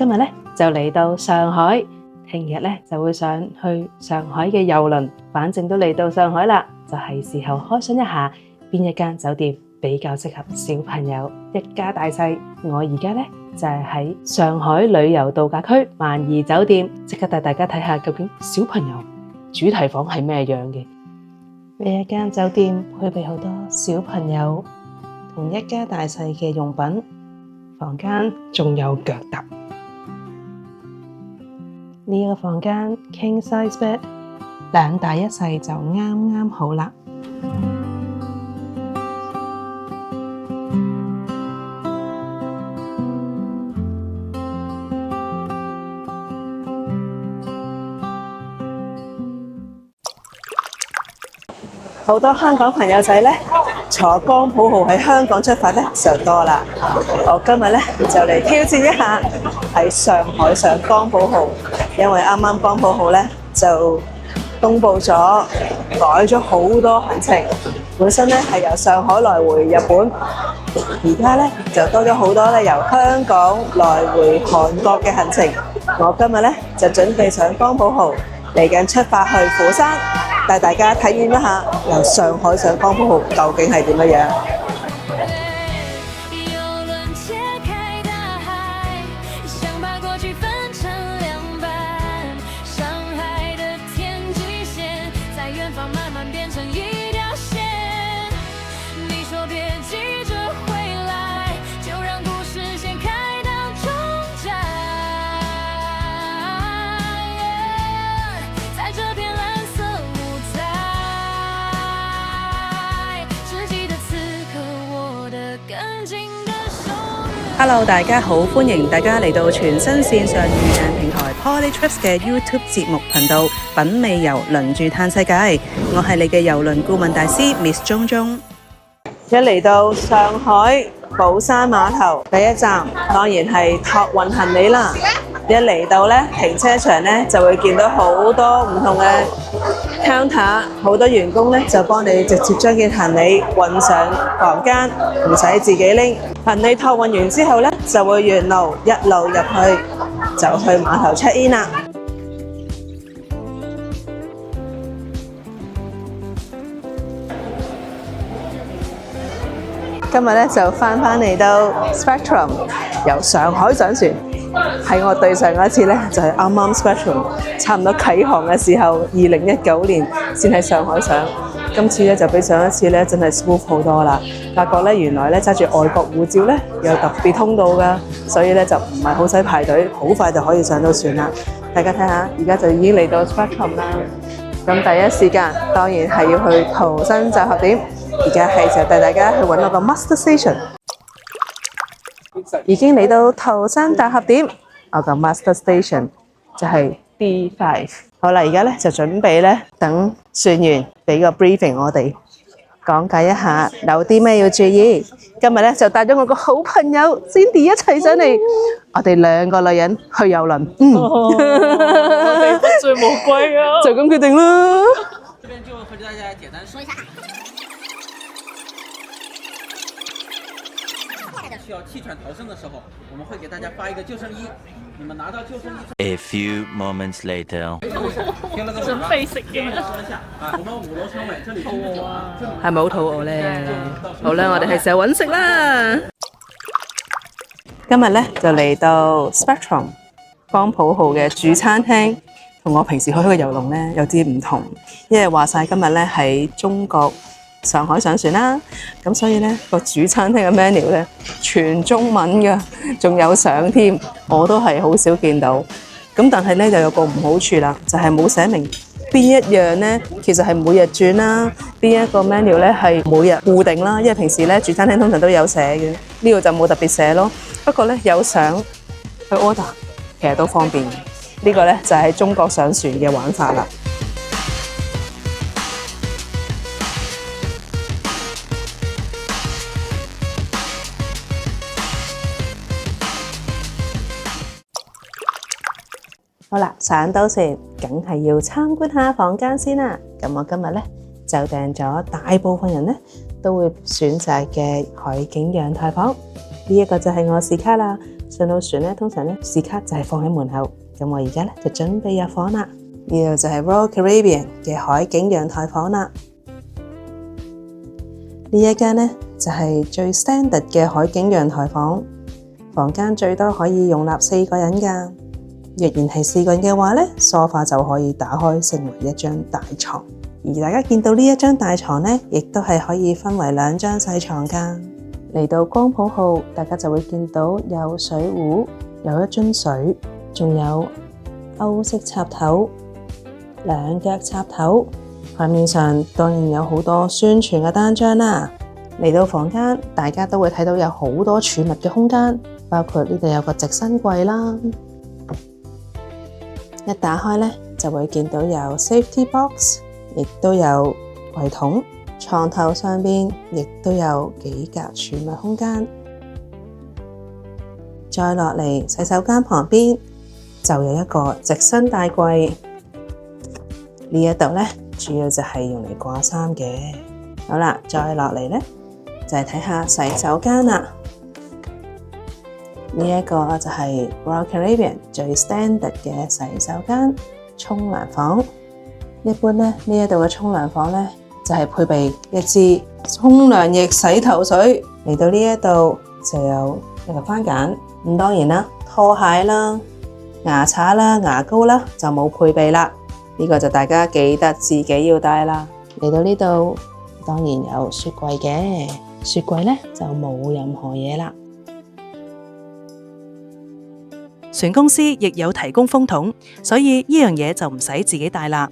今日咧就嚟到上海，聽日咧就會上去上海嘅郵輪。反正都嚟到上海啦，就係時候開箱一下邊一間酒店比較適合小朋友一家大細。我而家咧就係喺上海旅遊度假區萬怡酒店，即刻帶大家睇下究竟小朋友主題房係咩樣嘅。呢一間酒店配備好多小朋友同一家大細嘅用品，房間仲有腳踏。呢個房間 King Size Bed， 兩大一細就啱啱好啦。好多香港朋友仔呢，坐光譜號喺香港出發呢就多啦。我今日呢就嚟挑戰一下喺上海上光譜號，因為啱啱光譜號呢就公佈咗改咗好多行程。本身呢係由上海來回日本，而家呢就多咗好多呢由香港來回韓國嘅行程。我今日呢就準備上光譜號，嚟緊出發去釜山，帶大家體驗一下由上海上光譜號究竟係點樣。Hello， 大家好，歡迎大家嚟到全新線上預訂平台 Polytrips 嘅 YouTube 節目頻道品味遊輪住嘆世界。我係你嘅郵輪顧問大師 Miss 鐘鐘。一嚟到上海寶山碼頭，第一站當然係託運行李啦。一嚟到呢停車場呢，就會見到好多唔同嘅 counter， 好多員工呢就幫你直接將件行李運上房間，唔使自己拎。行李託運完之後呢，就會沿路一路入去，就去碼頭 check in 啦。今日呢就翻嚟到 Spectrum， 由上海上船。喺我對上一次呢，就係啱啱 Spectrum 差唔多啟航嘅時候，2019年先喺上海上。今次呢就比上一次呢真係 smooth 好多啦。發覺呢原來呢揸住外國護照呢有特別通道㗎，所以呢就唔係好使排隊，好快就可以上到船啦。大家睇下，而家就已經嚟到 Spectrum 啦。咁第一時間當然係要去淘新集合點，而家係時候帶大家去揾我個 Master Station。已經嚟到淘新集合點，我個 Master Station 就係 D5。好啦，而家咧就準備咧等船員俾個 briefing 我哋講解一下有啲咩要注意。今日咧就帶咗我個好朋友 Cindy 一齊上嚟，我哋兩個女人去郵輪。我哋不醉無歸啊！就咁決定啦。這邊就和大家簡單說一下。需要氣喘逃生的時候，我們會給大家發一個救生衣，你們拿到救生衣。A few moments later， 準備食嘢啦！我們5樓艙位，這裡肚餓啊？係咪好肚餓咧？好啦，我哋係時候揾食啦！今日咧就嚟到 Spectrum 光譜號嘅主餐廳，同我平時去嘅郵輪咧有啲唔同，因為話晒今日咧喺中國上海上船啦，咁所以呢個主餐廳嘅 menu 呢全中文㗎，仲有相添，我都係好少見到。咁但係呢就有個唔好處啦，就係冇寫明邊一樣呢其實係每日轉啦，邊一個 menu 呢係每日固定啦，因為平時呢主餐廳通常都有寫嘅，呢度就冇特別寫咯。不過呢有相去 order 其實都方便。呢個呢就係中國上船嘅玩法啦。好啦，上到船梗係要參觀下房間先啦。咁我今日呢就訂咗大部分人呢都會選擇嘅海景陽台房。呢一個就係我視卡啦。上到船咧，通常咧視卡就係放喺門口。咁我而家咧就準備入房啦。呢度就係 Royal Caribbean 嘅海景陽台房啦。呢一間咧就係最 standard 嘅海景陽台房，房間最多可以容納4個人㗎。若然係4個人嘅話咧，梳化就可以打開成為一張大床。而大家見到呢一張大床咧，亦都係可以分為2張細床㗎。嚟到光譜號，大家就會見到有水壺，有一樽水，仲有歐式插頭、2腳插頭。台面上當然有好多宣傳嘅單張啦。嚟到房間，大家都會睇到有好多儲物嘅空間，包括呢度有個直身櫃啦。一打開呢，就會見到有 safety box， 亦都有櫃桶。床頭上面亦都有幾格儲物空間。再落嚟洗手間旁邊就有一個直身大櫃。呢一度呢，主要就係用嚟掛衫嘅。好啦，再落嚟呢，就係睇下洗手間啦。呢一個就係 Royal Caribbean 最 standard 嘅洗手間沖涼房。一般呢，呢一度嘅沖涼房呢，就係配備一支沖涼液洗頭水。嚟到呢一度就有一個番梘。咁當然啦，拖鞋啦、牙刷啦、牙膏啦就冇配備啦。呢個就大家記得自己要帶啦。嚟到呢度當然有雪櫃嘅，雪櫃呢就冇任何嘢啦。船公司亦有提供風筒，所以呢樣嘢就唔使自己帶啦。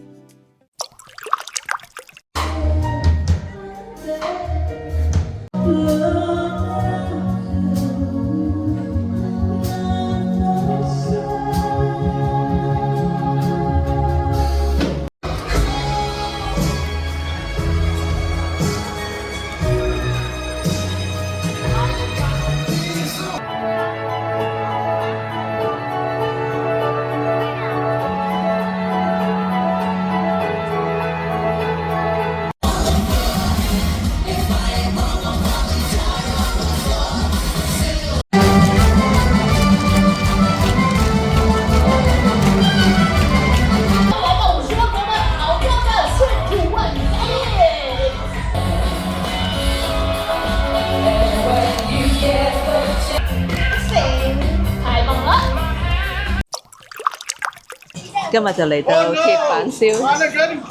今日就嚟到鐵板燒，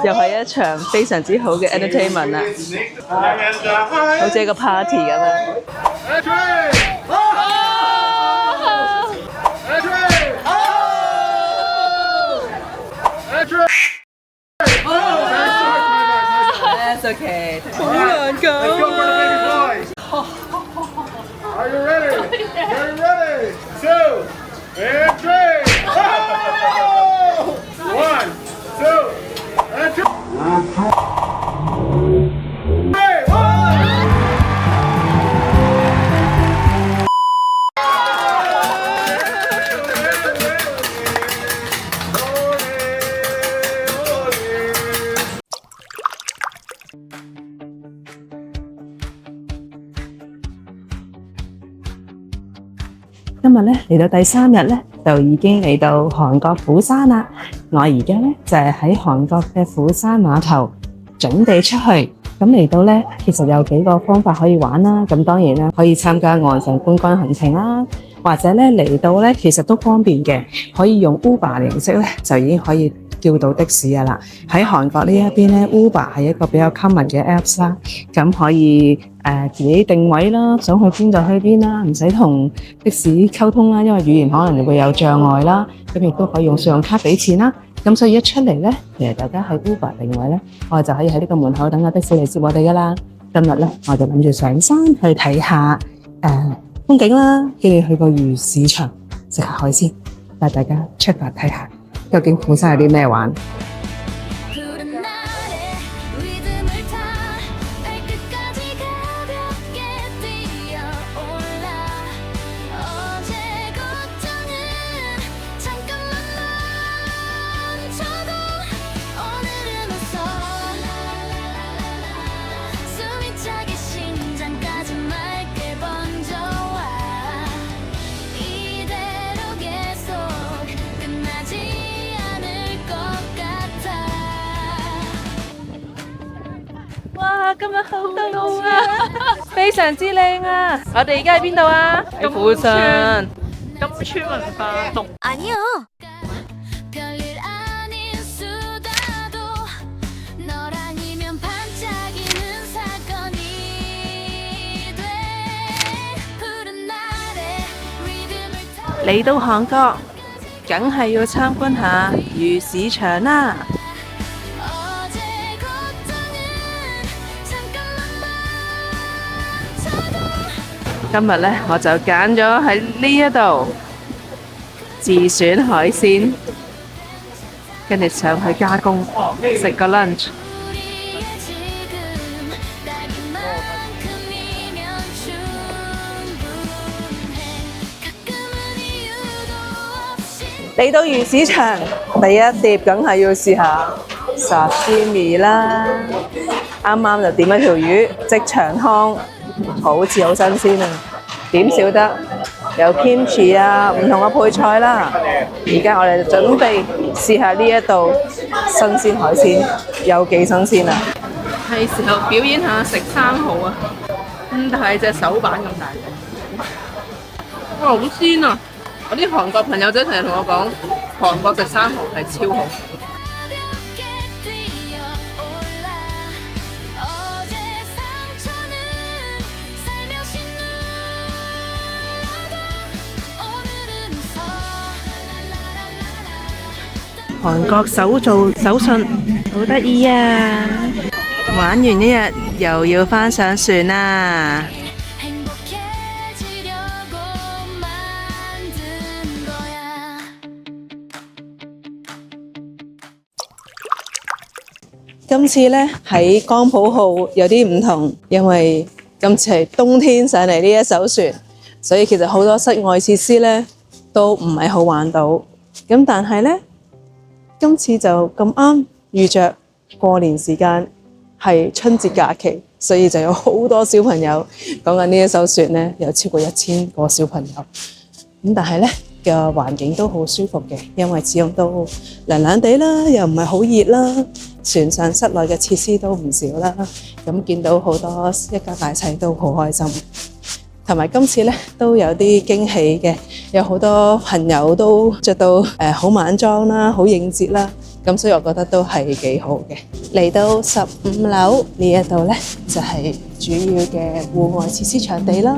又係一場非常之好嘅 entertainment 啦，好似一個 party 咁樣。That's okay。好難搞啊！ Are you ready? Are you ready? 2 and 3. Oh! 1, 2, and 2. Hey!今日咧嚟到第3日咧，就已經嚟到韓國釜山啦。我而家咧就係喺韓國嘅釜山碼頭準備出去。咁嚟到咧，其實有幾個方法可以玩啦。咁當然啦，可以參加岸上觀光行程啦，或者咧嚟到咧其實都方便嘅，可以用 Uber 形式咧就已經可以叫到的士㗎啦。喺韓國呢一邊咧 ，Uber 係一個比較 common 嘅 apps 啦，咁可以自己定位啦，想去邊就去邊啦，唔使同的士溝通啦，因為語言可能會有障礙啦。咁亦都可以用信用卡俾錢啦。咁所以一出嚟咧，其實大家喺 Uber 定位咧，我哋就可以喺呢個門口等個的士嚟接我哋㗎啦。今日咧，我就諗住上山去睇下風景啦，跟住去個魚市場食下海鮮，帶大家出發睇下究竟釜山有啲咩玩。今日好凍啊，非常之靚啊！我哋而家喺邊度啊？喺釜山。金川文化洞。아니요.嚟到韓國，梗係要參觀下魚市場啦。今日呢，我就揀咗喺呢一度自選海鮮，跟住上去加工，食個 lunch。嚟到魚市場，第一碟梗係要試下沙西米啦。啱啱就點一條魚，即場劏，好似好新鮮啊！點少得有 kimchi 啊，唔同嘅配菜啦。而家我哋就準備試下呢一道新鮮海鮮，有幾新鮮啊！係時候表演下食生蠔啊！咁大隻手板咁大隻，哇！好鮮啊！我啲韓國朋友仔成日同我講，韓國食生蠔係超好。韓國手做手信，好得意啊！玩完一日又要返上船啦。今次呢喺江浦號有啲唔同，因為今次係冬天上嚟呢一艘船，所以其實好多室外設施呢都唔係好玩到。咁但係呢，今次就咁啱遇着過年時間係春節假期，所以就有好多小朋友。講緊呢一艘船呢，有超過1000個小朋友。咁但係呢嘅環境都好舒服嘅，因為始終都涼涼地啦，又唔係好熱啦。船上室內嘅設施都唔少啦，咁見到好多一家大細都好開心。同埋今次呢都有啲驚喜嘅，有好多朋友都着到好晚裝啦，好應節啦，咁所以我覺得都係幾好嘅。嚟到15樓呢一度呢，就係主要嘅戶外設施場地啦，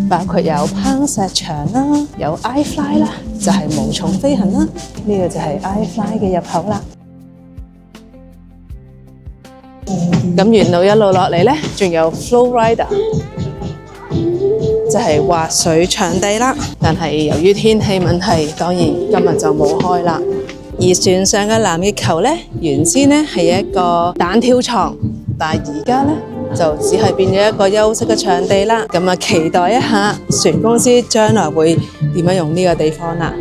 包括有攀石場啦，有 iFly 啦，就係無重飛行啦，呢個就係 iFly 嘅入口啦。咁沿路一路落嚟呢，仲有 Flow Rider， 就係滑水場地啦。但係由於天氣問題，當然今日就冇開啦。而船上嘅籃月球呢，原先呢係一個彈跳床，但係而家呢就只係變咗一個休息嘅場地啦。咁啊，期待一下船公司將來會點樣用呢個地方啦。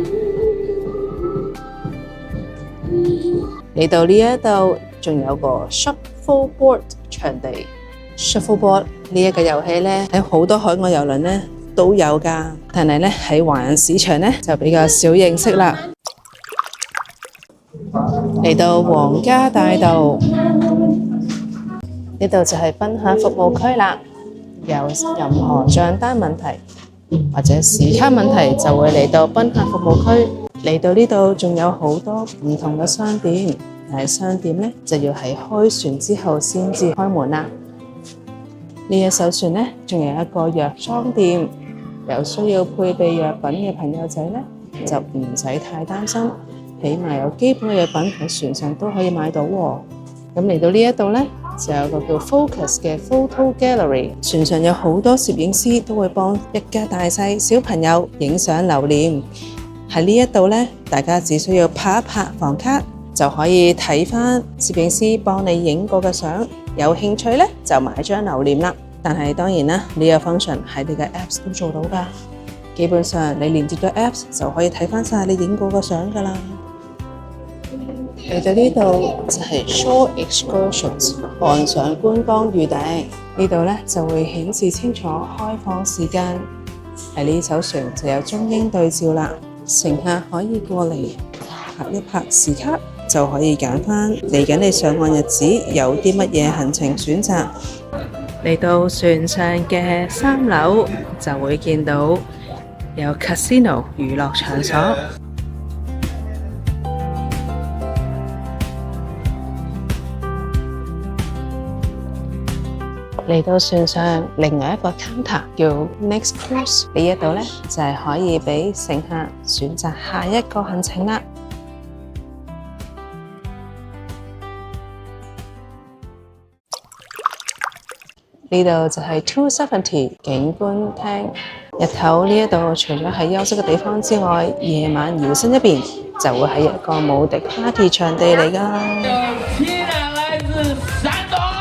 嚟到呢一度，仲有個 Shuffleboard 場地。Shuffleboard 呢一個遊戲呢，喺好多海外郵輪呢都有㗎，但係呢喺華人市場呢就比較少認識啦。嚟到皇家大道，呢度就係賓客服務區啦。有任何帳單問題或者時卡問題，就會嚟到賓客服務區。嚟到呢度仲有好多唔同嘅商店，但係商店呢就要喺開船之後先至開門啦。呢一艘船呢，仲有一個藥妝店，有需要配備藥品嘅朋友仔呢，就唔使太擔心，起碼有基本嘅藥品喺船上都可以買到喎。咁嚟到呢一度呢，就有個叫 Focus 嘅 Photo Gallery， 船上有好多攝影師都會幫一家大細小朋友影相留念。喺呢一度呢，大家只需要拍一拍房卡，就可以睇返攝影師幫你影過嘅相。有興趣呢，就買張留念啦。但係當然啦，呢個 function 喺你嘅 Apps 都做到㗎。基本上你連接咗 Apps 就可以睇返晒你影過嘅相㗎啦。嚟到呢度就係 Shore Excursions 岸上觀光預訂，呢度呢就會顯示清楚開放時間。喺呢艘船就有中英對照啦，乘客可以過嚟拍一拍時卡，就可以揀返嚟緊你上岸日子有啲乜嘢行程選擇。嚟到船上嘅3樓就會見到有 casino 娛樂場所。嚟到船上另外一個 counter 叫 Next Cruise， 呢一度呢就係可以俾乘客選擇下一個行程啦。呢度就係270景觀廳。日頭呢一度除咗係休息嘅地方之外，夜晚搖身一變就會係一個無敵 party 場地嚟㗎。有7人來自山東。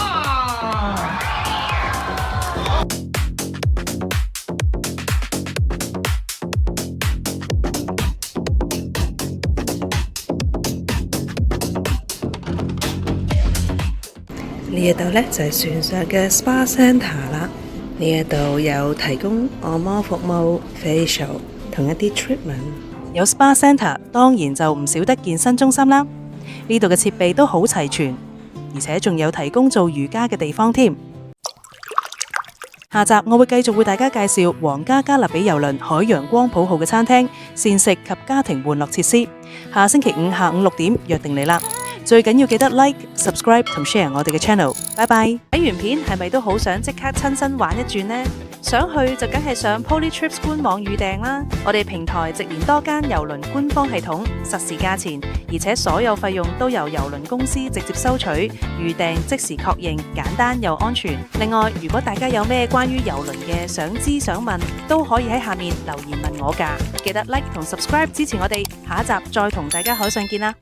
呢一度呢就係船上嘅 Spa Centre 啦，呢一度有提供按摩服務、facial 同一啲 treatment。有 Spa Centre， 當然就唔少得健身中心啦。呢度嘅設備都好齊全，而且仲有提供做瑜伽嘅地方添。下集我會繼續為大家介紹皇家加勒比郵輪海洋光譜號嘅餐廳、膳食及家庭玩樂設施。下星期5下午6點約定你啦。最緊要記得 like、subscribe 同 share 我哋嘅 channel。拜拜！睇完片係咪都好想即刻親身玩一轉呢？想去就梗係上 Polytrips 官網預訂啦。我哋平台直連多間郵輪官方系統，實時價錢，而且所有費用都由郵輪公司直接收取，預訂即時確認，簡單又安全。另外，如果大家有咩關於郵輪嘅想知想問，都可以喺下面留言問我㗎。記得 like 同 subscribe 支持我哋，下一集再同大家海上見啦！